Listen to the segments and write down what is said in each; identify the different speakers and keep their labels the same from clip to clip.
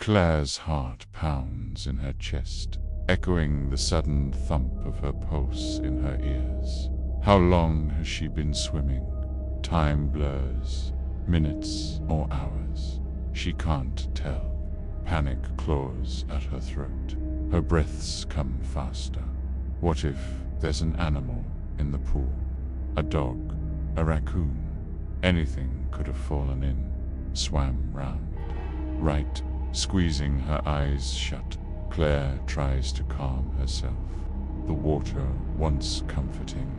Speaker 1: Claire's heart pounds in her chest, echoing the sudden thump of her pulse in her ears. How long has she been swimming? Time blurs, minutes or hours. She can't tell. Panic claws at her throat. Her breaths come faster. What if there's an animal in the pool? A dog, a raccoon, anything could have fallen in, swam round. Right, squeezing her eyes shut, Claire tries to calm herself. The water, once comforting,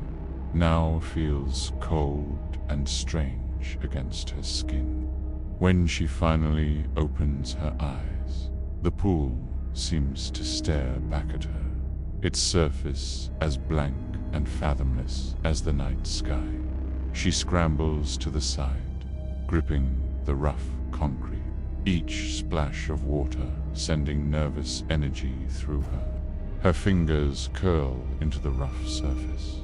Speaker 1: now feels cold and strange against her skin. When she finally opens her eyes, the pool seems to stare back at her, its surface as blank and fathomless as the night sky. She scrambles to the side, gripping the rough concrete, each splash of water sending nervous energy through her. Her fingers curl into the rough surface.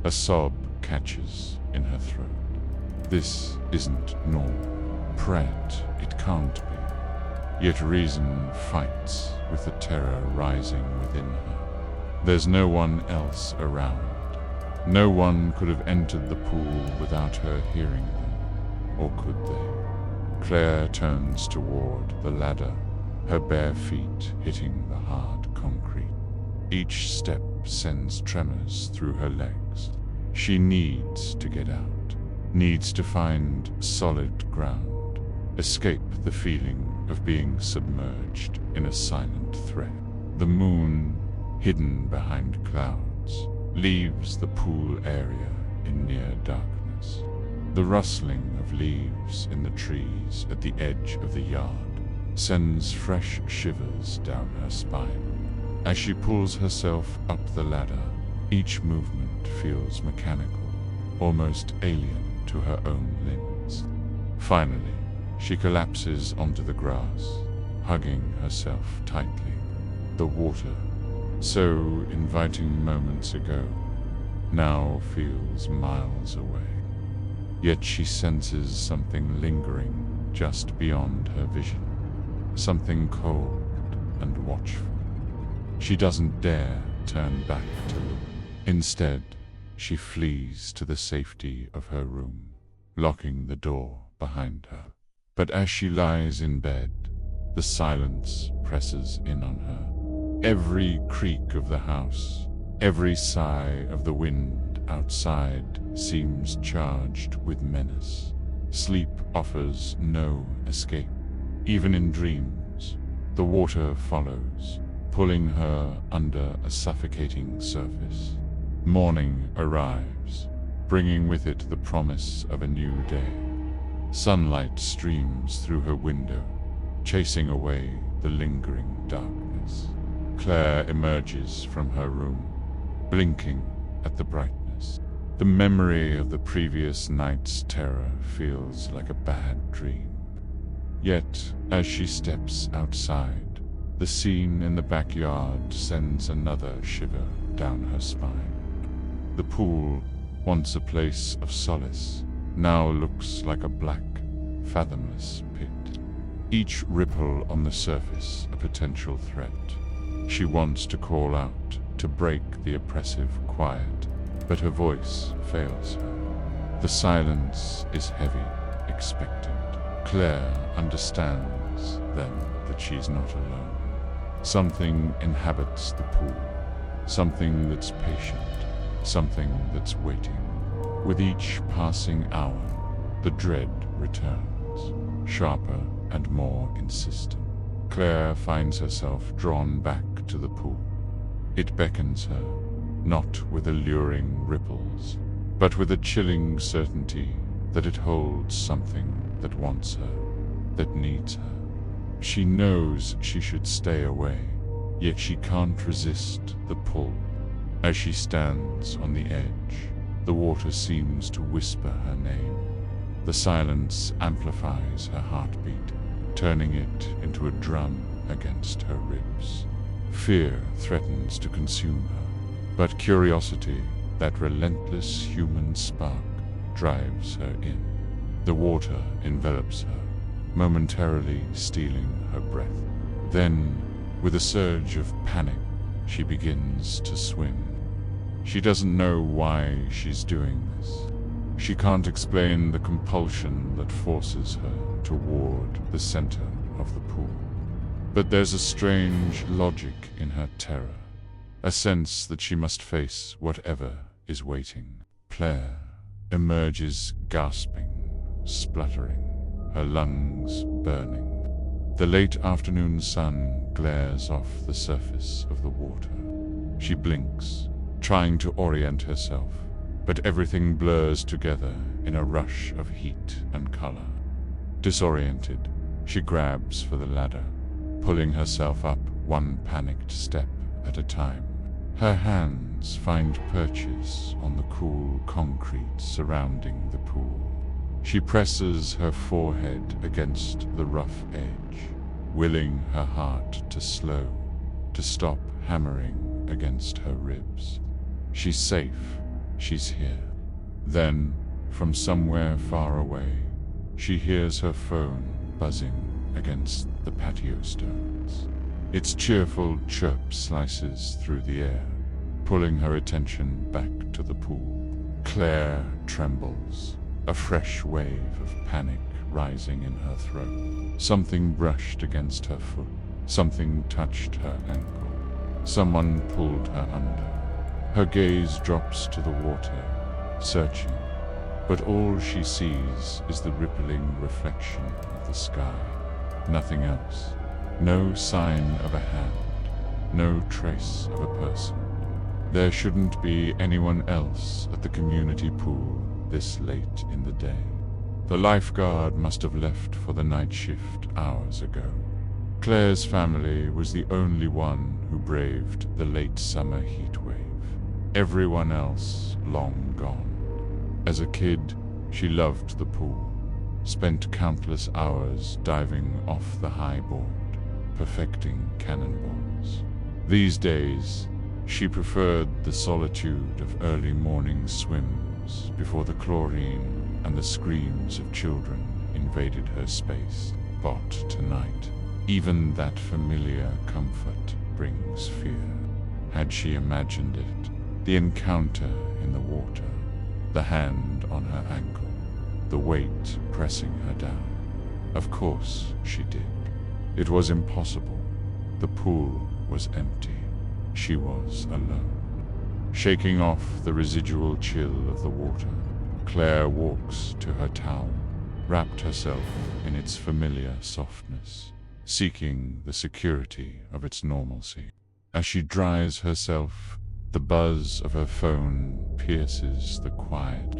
Speaker 1: A sob catches in her throat. This isn't normal. Pret, it can't be. Yet reason fights with the terror rising within her. There's no one else around. No one could have entered the pool without her hearing them, or could they? Claire turns toward the ladder, her bare feet hitting the hard concrete. Each step sends tremors through her legs. She needs to get out, needs to find solid ground, escape the feeling of being submerged in a silent threat. The moon, hidden behind clouds, leaves the pool area in near darkness. The rustling of leaves in the trees at the edge of the yard sends fresh shivers down her spine. As she pulls herself up the ladder, each movement feels mechanical, almost alien to her own limbs. Finally, she collapses onto the grass, hugging herself tightly. The water, so inviting moments ago, now feels miles away. Yet she senses something lingering just beyond her vision, something cold and watchful. She doesn't dare turn back to look. Instead, she flees to the safety of her room, locking the door behind her. But as she lies in bed, the silence presses in on her. Every creak of the house, every sigh of the wind outside seems charged with menace. Sleep offers no escape. Even in dreams, the water follows, pulling her under a suffocating surface. Morning arrives, bringing with it the promise of a new day. Sunlight streams through her window, chasing away the lingering darkness. Claire emerges from her room, blinking at the brightness. The memory of the previous night's terror feels like a bad dream. Yet, as she steps outside, the scene in the backyard sends another shiver down her spine. The pool, once a place of solace, now looks like a black, fathomless pit. Each ripple on the surface a potential threat. She wants to call out, to break the oppressive quiet, but her voice fails her. The silence is heavy, expectant. Claire understands, then, that she's not alone. Something inhabits the pool, something that's patient, something that's waiting. With each passing hour, the dread returns, sharper and more insistent. Claire finds herself drawn back to the pool. It beckons her, not with alluring ripples, but with a chilling certainty that it holds something that wants her, that needs her. She knows she should stay away, yet she can't resist the pull. As she stands on the edge, the water seems to whisper her name. The silence amplifies her heartbeat, turning it into a drum against her ribs. Fear threatens to consume her, but curiosity, that relentless human spark, drives her in. The water envelops her, momentarily stealing her breath. Then, with a surge of panic, she begins to swim. She doesn't know why she's doing this. She can't explain the compulsion that forces her toward the center of the pool. But there's a strange logic in her terror, a sense that she must face whatever is waiting. Claire emerges gasping, spluttering, her lungs burning. The late afternoon sun glares off the surface of the water. She blinks, trying to orient herself, but everything blurs together in a rush of heat and color. Disoriented, she grabs for the ladder, pulling herself up one panicked step at a time. Her hands find perches on the cool concrete surrounding the pool. She presses her forehead against the rough edge, willing her heart to slow, to stop hammering against her ribs. She's safe, she's here. Then, from somewhere far away, she hears her phone buzzing against the patio stones. Its cheerful chirp slices through the air, pulling her attention back to the pool. Claire trembles, a fresh wave of panic rising in her throat. Something brushed against her foot. Something touched her ankle. Someone pulled her under. Her gaze drops to the water, searching, but all she sees is the rippling reflection of the sky. Nothing else. No sign of a hand. No trace of a person. There shouldn't be anyone else at the community pool this late in the day. The lifeguard must have left for the night shift hours ago. Claire's family was the only one who braved the late summer heat wave. Everyone else long gone. As a kid, she loved the pool, spent countless hours diving off the high board, perfecting cannonballs. These days, she preferred the solitude of early morning swims before the chlorine and the screams of children invaded her space. But tonight, even that familiar comfort brings fear. Had she imagined it? The encounter in the water, the hand on her ankle, the weight pressing her down. Of course she did. It was impossible. The pool was empty. She was alone. Shaking off the residual chill of the water, Claire walks to her towel, wrapped herself in its familiar softness, seeking the security of its normalcy. As she dries herself, the buzz of her phone pierces the quiet.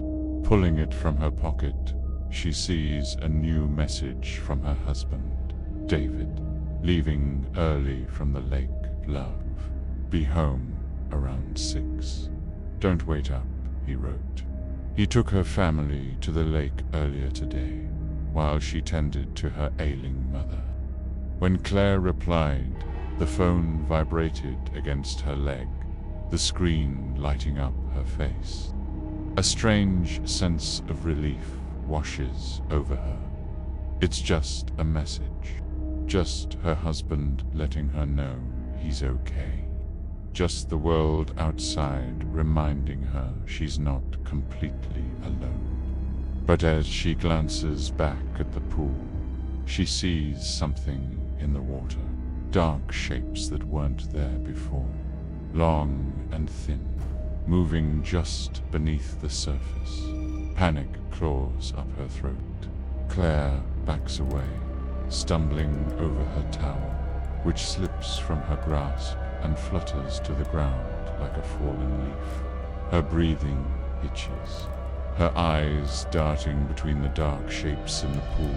Speaker 1: Pulling it from her pocket, she sees a new message from her husband, David, leaving early from the lake. Love. Be home around 6. Don't wait up, he wrote. He took her family to the lake earlier today, while she tended to her ailing mother. When Claire replied, the phone vibrated against her leg, the screen lighting up her face. A strange sense of relief washes over her. It's just a message. Just her husband letting her know he's okay. Just the world outside reminding her she's not completely alone. But as she glances back at the pool, she sees something in the water. Dark shapes that weren't there before. Long and thin, moving just beneath the surface. Panic claws up her throat. Claire backs away, stumbling over her towel, which slips from her grasp and flutters to the ground like a fallen leaf. Her breathing hitches, her eyes darting between the dark shapes in the pool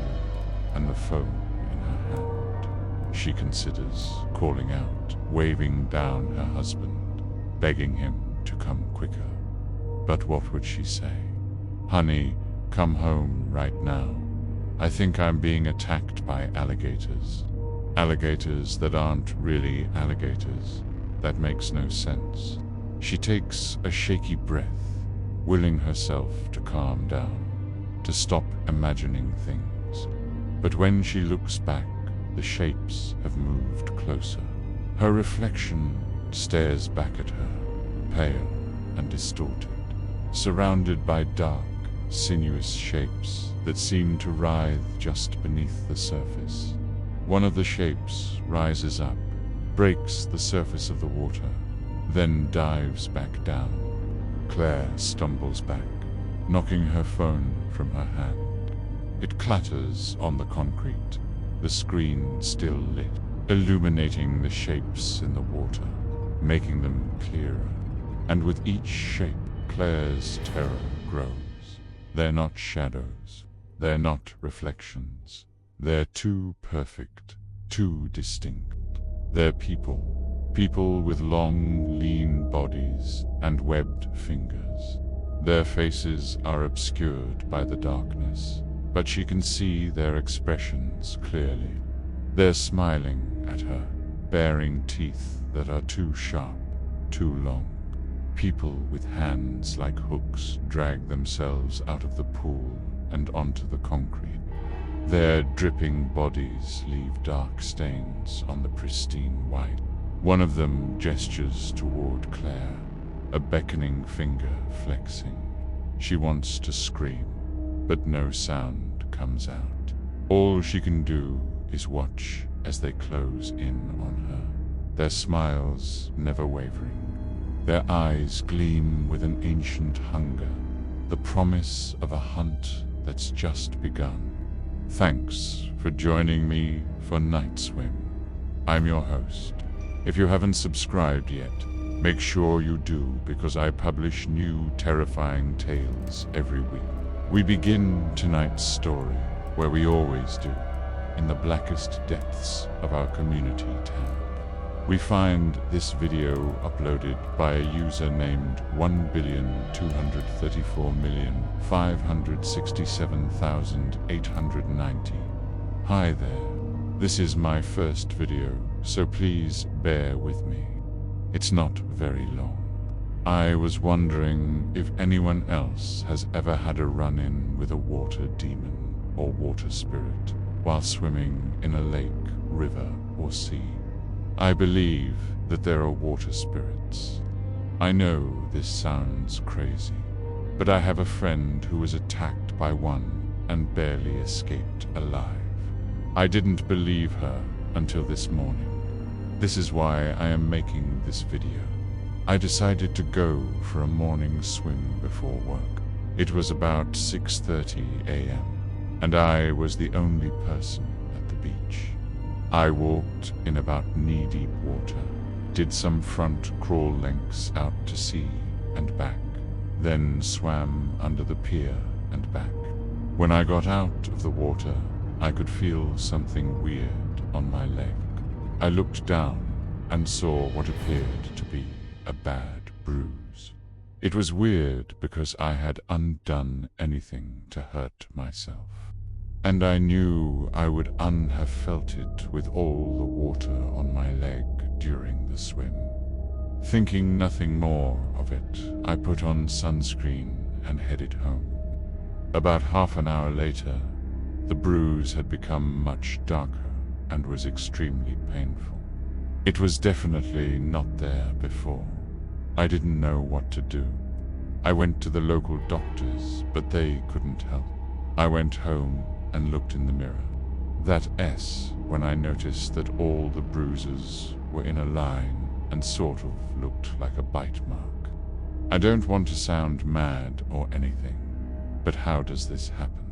Speaker 1: and the phone in her hand. She considers calling out, waving down her husband, begging him to come quicker. But what would she say? Honey, come home right now. I think I'm being attacked by alligators. Alligators that aren't really alligators. That makes no sense. She takes a shaky breath, willing herself to calm down, to stop imagining things. But when she looks back, the The shapes have moved closer. Her reflection stares back at her, pale and distorted, surrounded by dark, sinuous shapes that seem to writhe just beneath the surface. One of the shapes rises up, breaks the surface of the water, then dives back down. Claire stumbles back, knocking her phone from her hand. It clatters on the concrete, the screen still lit, illuminating the shapes in the water, making them clearer. And with each shape, Claire's terror grows. They're not shadows. They're not reflections. They're too perfect, too distinct. They're people. People with long, lean bodies and webbed fingers. Their faces are obscured by the darkness, but she can see their expressions clearly. They're smiling at her, baring teeth that are too sharp, too long. People with hands like hooks drag themselves out of the pool and onto the concrete. Their dripping bodies leave dark stains on the pristine white. One of them gestures toward Claire, a beckoning finger flexing. She wants to scream, but no sound comes out. All she can do is watch as they close in on her, their smiles never wavering. Their eyes gleam with an ancient hunger, the promise of a hunt that's just begun. Thanks for joining me for Night Swim. I'm your host. If you haven't subscribed yet, make sure you do, because I publish new terrifying tales every week. We begin tonight's story, where we always do, in the blackest depths of our community town. We find this video uploaded by a user named 1,234,567,890. Hi there. This is my first video, so please bear with me. It's not very long. I was wondering if anyone else has ever had a run-in with a water demon or water spirit while swimming in a lake, river, or sea. I believe that there are water spirits. I know this sounds crazy, but I have a friend who was attacked by one and barely escaped alive. I didn't believe her until this morning. This is why I am making this video. I decided to go for a morning swim before work. It was about 6:30 a.m., and I was the only person at the beach. I walked in about knee-deep water, did some front crawl lengths out to sea and back, then swam under the pier and back. When I got out of the water, I could feel something weird on my leg. I looked down and saw what appeared to be a bad bruise. It was weird because I had undone anything to hurt myself. And I knew I would have felt it with all the water on my leg during the swim. Thinking nothing more of it, I put on sunscreen and headed home. About half an hour later, the bruise had become much darker and was extremely painful. It was definitely not there before. I didn't know what to do. I went to the local doctors, but they couldn't help. I went home and looked in the mirror. That S when I noticed that all the bruises were in a line and sort of looked like a bite mark. I don't want to sound mad or anything, but how does this happen?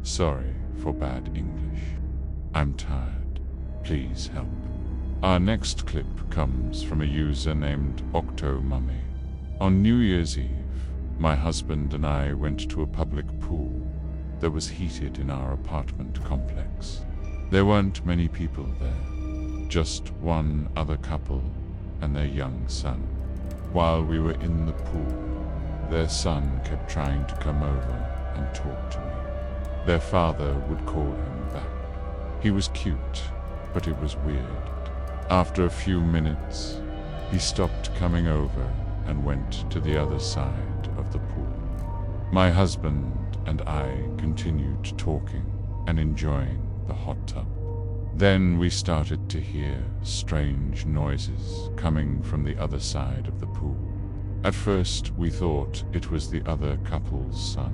Speaker 1: Sorry for bad English. I'm tired. Please help. Our next clip comes from a user named Octomummy. On New Year's Eve, my husband and I went to a public pool that was heated in our apartment complex. There weren't many people there, just one other couple and their young son. While we were in the pool, their son kept trying to come over and talk to me. Their father would call him back. He was cute, but it was weird. After a few minutes, he stopped coming over and went to the other side of the pool. My husband and I continued talking and enjoying the hot tub. Then we started to hear strange noises coming from the other side of the pool. At first we thought it was the other couple's son,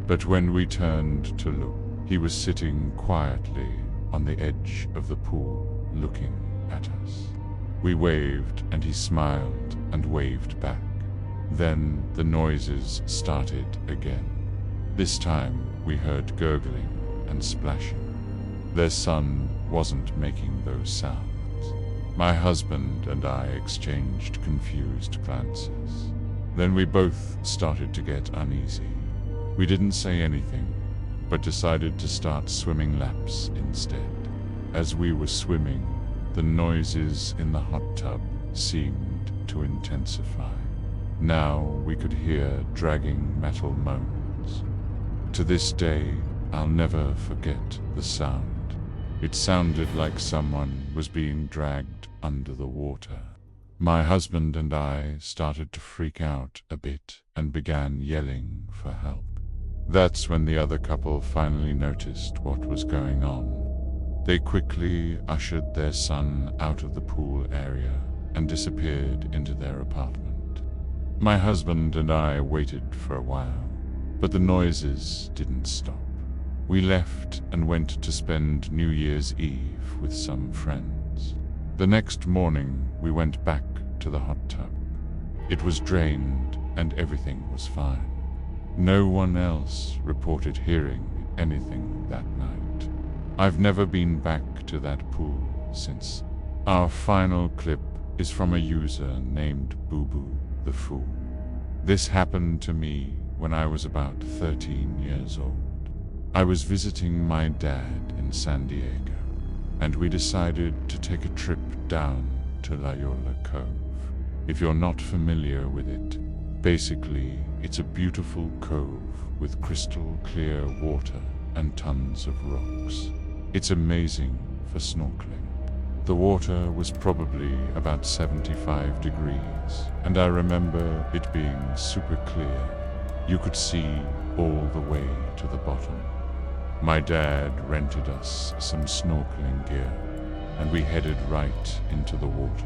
Speaker 1: but when we turned to look, he was sitting quietly on the edge of the pool, looking at us. We waved and he smiled and waved back. Then the noises started again. This time we heard gurgling and splashing. Their son wasn't making those sounds. My husband and I exchanged confused glances. Then we both started to get uneasy. We didn't say anything, but decided to start swimming laps instead. As we were swimming, the noises in the hot tub seemed to intensify. Now we could hear dragging metal moans. To this day, I'll never forget the sound. It sounded like someone was being dragged under the water. My husband and I started to freak out a bit and began yelling for help. That's when the other couple finally noticed what was going on. They quickly ushered their son out of the pool area and disappeared into their apartment. My husband and I waited for a while, but the noises didn't stop. We left and went to spend New Year's Eve with some friends. The next morning, we went back to the hot tub. It was drained and everything was fine. No one else reported hearing anything that night. I've never been back to that pool since. Our final clip is from a user named Boo Boo the Fool. This happened to me when I was about 13 years old. I was visiting my dad in San Diego, and we decided to take a trip down to La Jolla Cove. If you're not familiar with it, basically it's a beautiful cove with crystal clear water and tons of rocks. It's amazing for snorkeling. The water was probably about 75 degrees, and I remember it being super clear. You could see all the way to the bottom. My dad rented us some snorkeling gear, and we headed right into the water.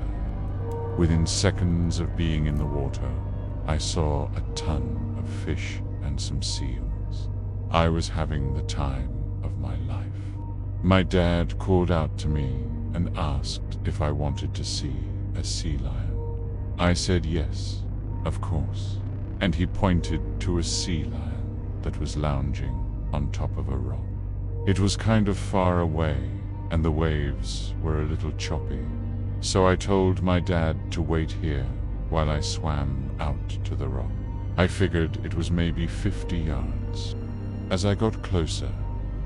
Speaker 1: Within seconds of being in the water, I saw a ton of fish and some seals. I was having the time of my life. My dad called out to me and asked if I wanted to see a sea lion. I said yes, of course, and he pointed to a sea lion that was lounging on top of a rock. It was kind of far away, and the waves were a little choppy, so I told my dad to wait here while I swam out to the rock. I figured it was maybe 50 yards. As I got closer,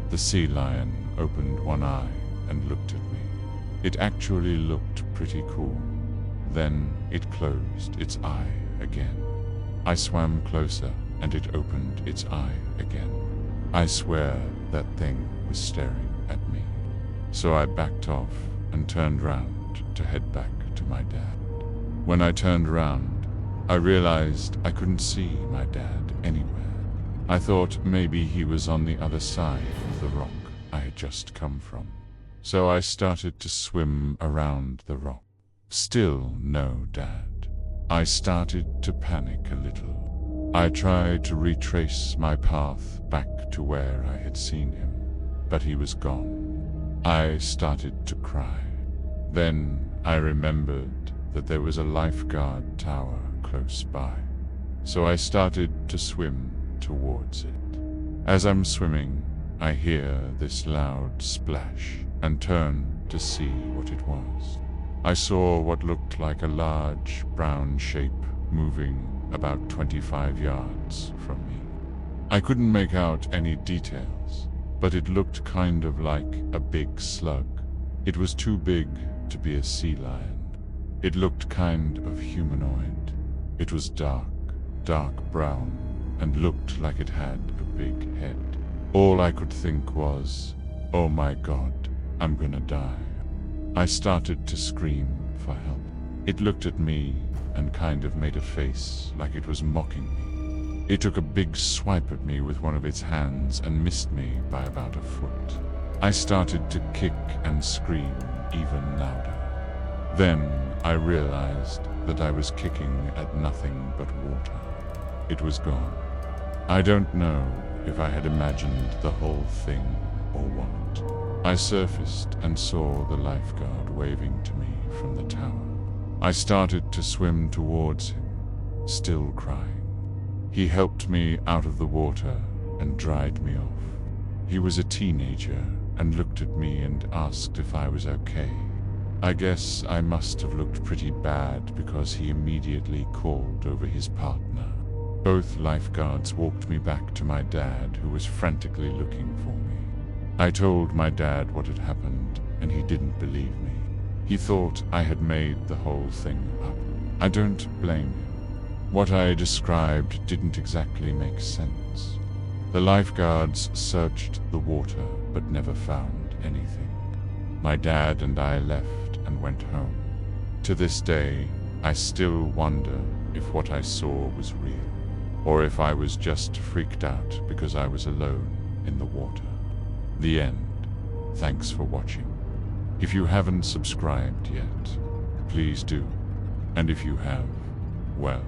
Speaker 1: the sea lion opened one eye and looked at me. It actually looked pretty cool. Then it closed its eye again. I swam closer and it opened its eye again. I swear that thing was staring at me. So I backed off and turned round to head back to my dad. When I turned around, I realized I couldn't see my dad anywhere. I thought maybe he was on the other side of the rock I had just come from. So I started to swim around the rock. Still no dad. I started to panic a little. I tried to retrace my path back to where I had seen him, but he was gone. I started to cry. Then I remembered that there was a lifeguard tower close by, so I started to swim towards it. As I'm swimming, I hear this loud splash and turn to see what it was. I saw what looked like a large brown shape moving about 25 yards from me. I couldn't make out any details, but it looked kind of like a big slug. It was too big to be a sea lion. It looked kind of humanoid. It was dark brown, and looked like it had a big head. All I could think was, oh my God, I'm gonna die. I started to scream for help. It looked at me and kind of made a face like it was mocking me. It took a big swipe at me with one of its hands and missed me by about a foot. I started to kick and scream even louder. Then I realized that I was kicking at nothing but water. It was gone. I don't know if I had imagined the whole thing or what. I surfaced and saw the lifeguard waving to me from the tower. I started to swim towards him, still crying. He helped me out of the water and dried me off. He was a teenager and looked at me and asked if I was okay. I guess I must have looked pretty bad because he immediately called over his partner. Both lifeguards walked me back to my dad, who was frantically looking for me. I told my dad what had happened, and he didn't believe me. He thought I had made the whole thing up. I don't blame him. What I described didn't exactly make sense. The lifeguards searched the water, but never found anything. My dad and I left and went home. To this day, I still wonder if what I saw was real, or if I was just freaked out because I was alone in the water. The end. Thanks for watching. If you haven't subscribed yet, please do. And if you have, well,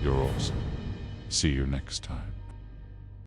Speaker 1: you're awesome. See you next time.